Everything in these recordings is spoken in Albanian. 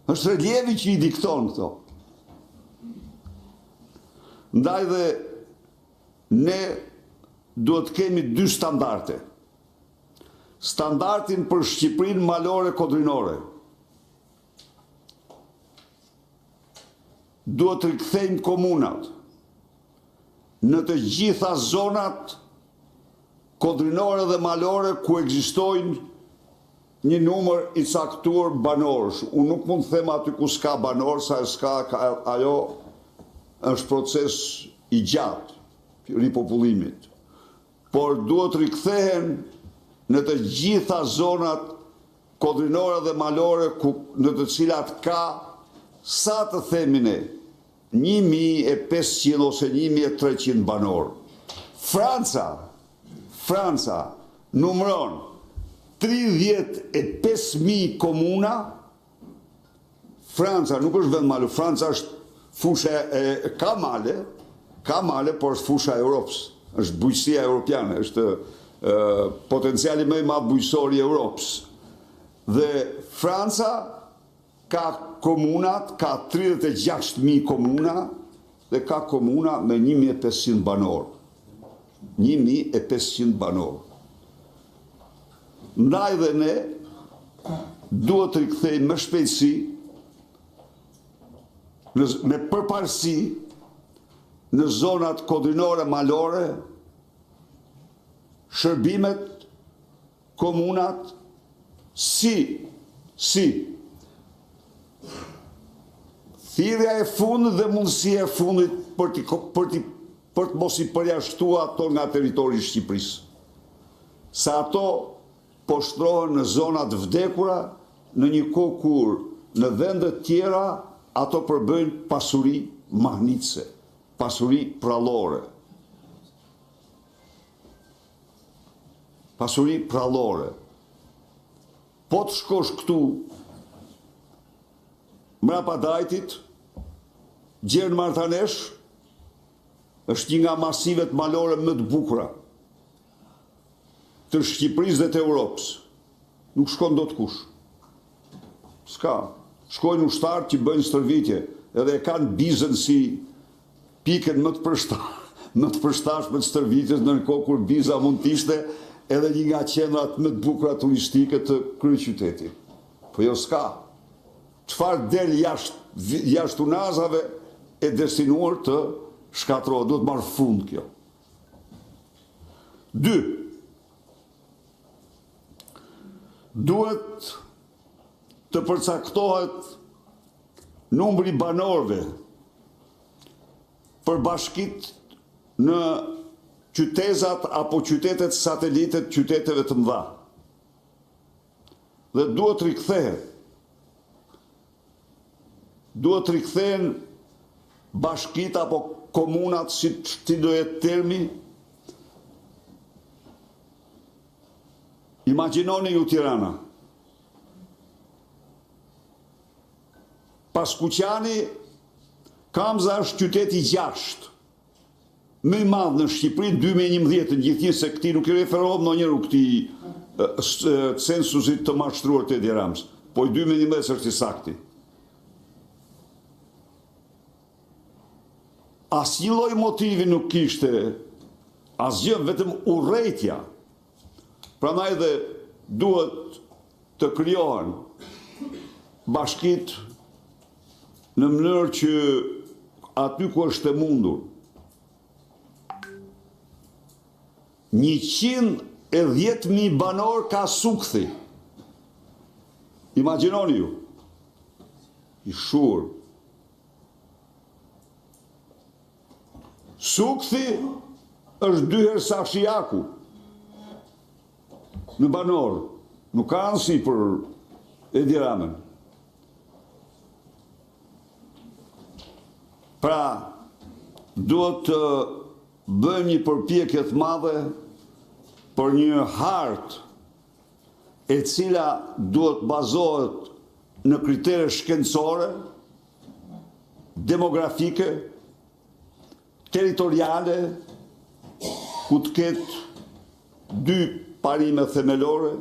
Është relievi që i dikton këto. Ndaj dhe ne duhet kemi dy standarte. Standartin për Shqipërinë malore kodrinore. Duhet të rikthejmë komunat në të gjitha zonat kodrinore dhe malore ku ekzistojnë një numër i caktuar banorësh. Unë nuk mund të them aty ku s'ka banor, sa ajo është proces i gjatë ripopullimit. Por duhet rikthehen në të gjitha zonat kodrinore dhe malore në të cilat ka, sa të themi ne, 1500 ose 1300 banor. Franca numëron 35.000 komuna. Franca nuk është vend malur, Franca është fusha ka male, por është fusha e Europës, është bujqësia europiane, është potenciali më i madh bujqësor i Europës. Dhe Franca ka komunat, ka 36.000 komuna dhe ka komuna me 1500 banor. 1500 banor. Ndaj dhe ne duhet të rikthejmë me shpejtësi, me përparësi në zonat kodrinore malore, shërbimet, komunat, si thirrja e fundit dhe mundësia e fundit për të mos i përjashtuar ato nga territori i Shqipërisë. Sa ato poshtrohen në zonat vdekura, në një kohë kur në vendet tjera ato përbëjnë pasuri mahnitse, pasuri prallore. Pasuri prallore. Po të shkosh këtu, mrapa Dajtit, Gjernë Martanesh, është një nga masivet malore më të bukura të Shqipërisë dhe të Europës. Nuk shkon dot kush. S'ka. Shkojnë ushtarë që bëjnë stërvitje, edhe e kanë bizën si pikën më të përshtatshme të stërvitjes, ndërkohë kur biza mund të ishte edhe një nga qendrat më të bukura turistike të kryeqytetit. Po jo s'ka. Çfarë del jashtë unazave e destinuar të shkatërrohet, duhet marrë fund kjo. 2. Duhet të përcaktohet numri banorëve për bashkit në qytetat apo qytetet satelitet qyteteve të mëdha. Dhe duhet rikthehen bashkit apo komunat si do jetë termi. Imagjinoni ju Tirana. Paskuqani, Kamza është qyteti 6. Më i madh në Shqipëri 2011, në gjithësisht se këti nuk i referohem ndonjëherë këtij censusit të mashtruar të Edi Ramës, po i 2011 është i sakti. Asnjë lloj motivi nuk kishte, asgjë, vetëm urrejtja. Prandaj dhe duhet të krijohen bashkit në mënyrë që aty ku është e mundur 110.000 banor ka Sukthi. Imagjinoni ju. I shur. Sukthi është 2 herë sa Shijaku në banor. Nuk ka rëndësi për Edi Ramën. Pra, duhet të bëjmë një përpjekje të madhe për një hartë e cila duhet bazohet në kritere shkencore, demografike, territoriale, ku të ketë 2 parime themelore,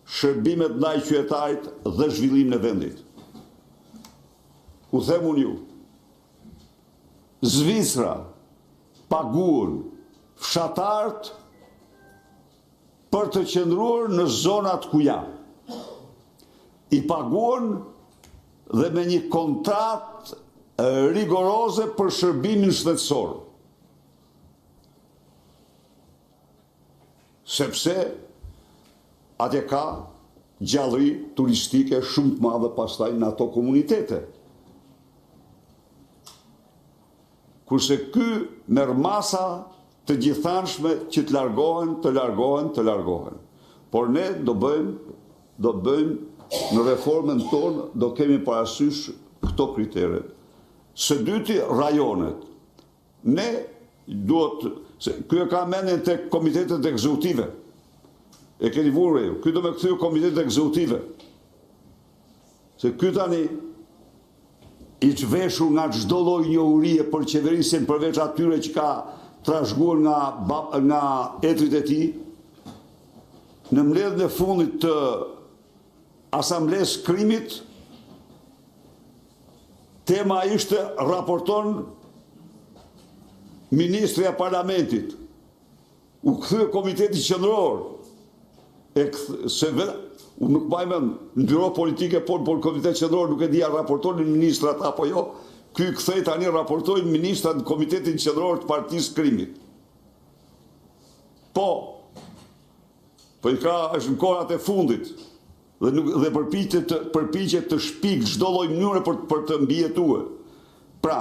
shërbimet ndaj qytetarit dhe zhvillimin e vendit. ku them unë ju, Zvicra paguën fshatarët për të qëndruar në zonat ku janë. I paguën dhe me një kontratë rigoroze për shërbimin shëndetësor. Sepse atje ka gjallëri turistike shumë të madhe pastaj në ato komunitete. Kurse ky merr masa të gjithanshme që të largohen. Por ne do bëjmë në reformën tonë, do kemi parasysh këto kritere. Së dyti, rajonet. Ne duhet, ky e ka mendjen tek komitetet ekzekutive. E keni vurë ju, ky do me kthyer komitetet ekzekutive. Se ky tani i çveshur nga çdo lloj njohurie për qeverisjen përveç atyre që ka trashëguar nga etrit e tij, në mbledhjen e fundit të asamblesë krimit, tema ishte raporton ministri e parlamentit. U kthye komiteti qendror. Unë nuk bajmen në byro politike, por komitet qendror nuk e dia raportonin ministrat apo jo, ky kthej tani raportojnë ministrat në komitetin qendror të partisë krimit. Po i ka është në kohrat e fundit dhe përpiqet të shpik çdo lloj mënyre për të mbijetuar. Pra,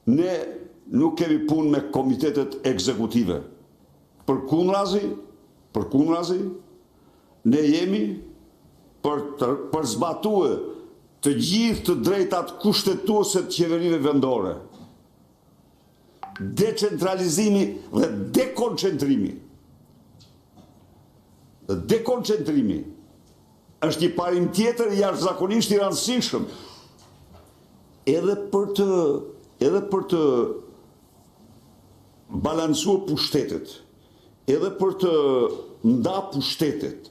ne nuk kemi punë me komitetet ekzekutive. Përkundrazi, ne jemi për zbatuar të gjithë të drejtat kushtetuese të qeverive vendore. Decentralizimi dhe dekoncentrimi është një parim tjetër jashtëzakonisht i rëndësishëm edhe për të balancuar pushtetet, edhe për të nda pushtetet.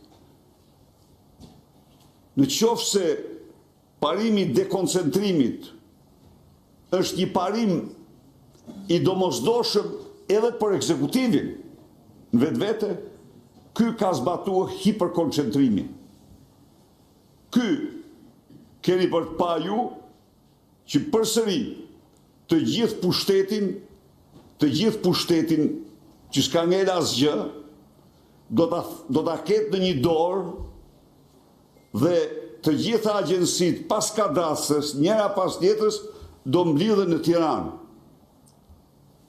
Në qoftë se parimi i dekoncentrimit është një parim i domosdoshëm edhe për ekzekutivin, në vetvete, ky ka zbatuar hiperkoncentrimin. Ky keni për të pa ju që përsëri të gjithë pushtetin që s'ka ngel asgjë, do ta ketë në një dorë dhe të gjitha agjensitë pas kadastës, njëra pas tjetrës, do mblidhen në Tiranë.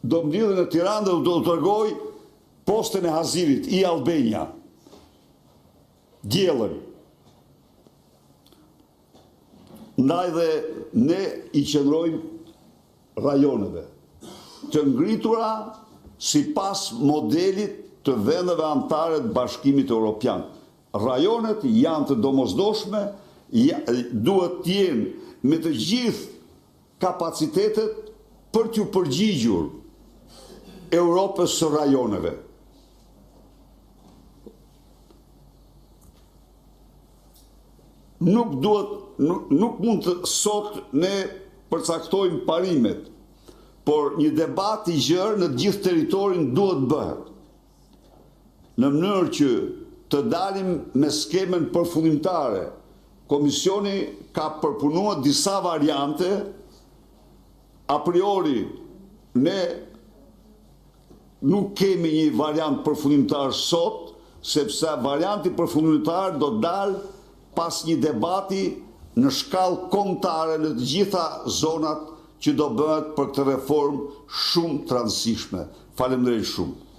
Do mblidhen në Tiranë dhe do të tregoj postën e Hazirit, i Albania. Diellën. Ndaj dhe ne i qëndrojmë rajoneve, të ngritura sipas modelit të vendeve anëtare të Bashkimit Evropian. Rajonet janë të domosdoshme, duhet të jenë me të gjithë kapacitetet për t'u përgjigjur Europës së rajoneve. Nuk mund të sot ne përcaktojmë parimet, por një debat i gjerë në gjithë territorin duhet bëhet. Në mënyrë që të dalim me skemen përfundimtare. Komisioni ka përpunuar disa variante, a priori ne nuk kemi një variant përfundimtar sot, sepse varianti përfundimtar do dalë pas një debati në shkallë kombëtare në të gjitha zonat që do bëhet për këtë reformë shumë të rëndësishme. Faleminderit shumë.